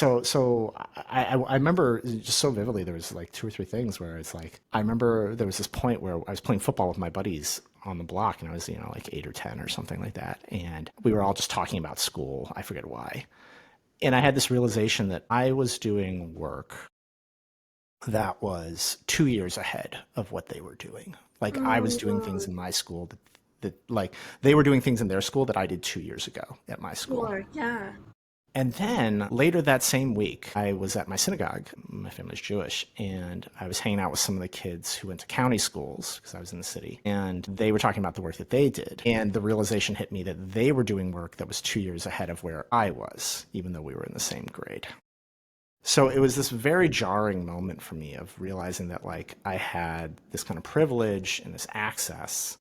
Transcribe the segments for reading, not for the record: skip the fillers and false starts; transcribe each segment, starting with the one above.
So I remember just so vividly. There was like two or three things where it's like I remember there was this point where I was playing football with my buddies on the block, and I was like 8 or 10 or something like that, and we were all just talking about school. I forget why, and I had this realization that I was doing work that was 2 years ahead of what they were doing. Like I was doing things Mm, in my school that like they were doing things in their school that I did 2 years ago at my school. sure, yeah. And then later that same week, I was at my synagogue. My family's Jewish, and I was hanging out with some of the kids who went to county schools because I was in the city. And they were talking about the work that they did. And the realization hit me that they were doing work that was 2 years ahead of where I was, even though we were in the same grade. So it was this very jarring moment for me of realizing that like I had this kind of privilege and this access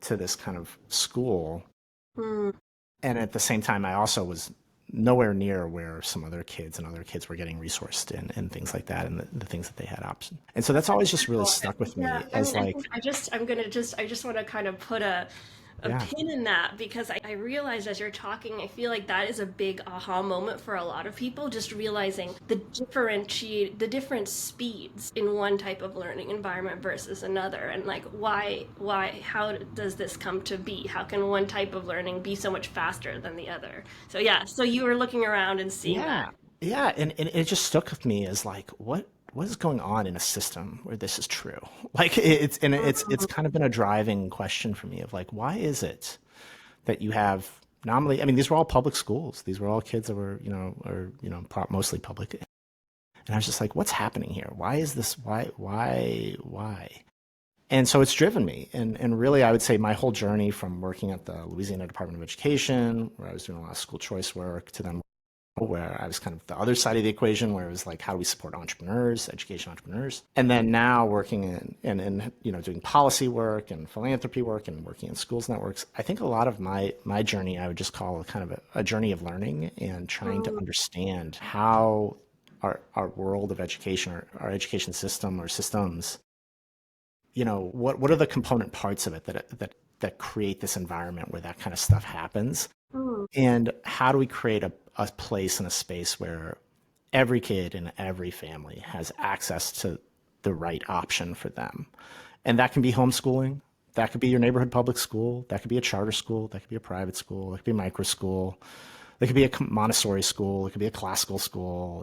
to this kind of school, Mm, and at the same time I also was nowhere near where some other kids were getting resourced and things like that, and the things that they had option. And so that's always just really well, stuck with yeah, me I as mean, I like, think I just want to kind of put a yeah, pin in that because I realized as you're talking, I feel like that is a big aha moment for a lot of people, just realizing the different speeds in one type of learning environment versus another, and like how does this come to be? How can one type of learning be so much faster than the other? So yeah, so you were looking around and seeing that. yeah, yeah, and it just stuck with me as like what is going on in a system where this is true? Like it's kind of been a driving question for me of like why is it that you have nominally, I mean, these were all public schools. These were all kids that were, mostly public. And I was just like, what's happening here? Why is this? Why? And so it's driven me. And really, I would say my whole journey from working at the Louisiana Department of Education, where I was doing a lot of school choice work, to then where I was kind of the other side of the equation, where it was like, how do we support entrepreneurs, education entrepreneurs? And then now working in doing policy work and philanthropy work and working in schools networks, I think a lot of my journey I would just call kind of a journey of learning and trying to Mm, understand how our world of education, our education system or systems, what are the component parts of it that create this environment where that kind of stuff happens? mm, And how do we create a place and a space where every kid in every family has access to the right option for them? And that can be homeschooling. That could be your neighborhood public school. That could be a charter school. That could be a private school. That could be a micro school. It could be a Montessori school. It could be a classical school.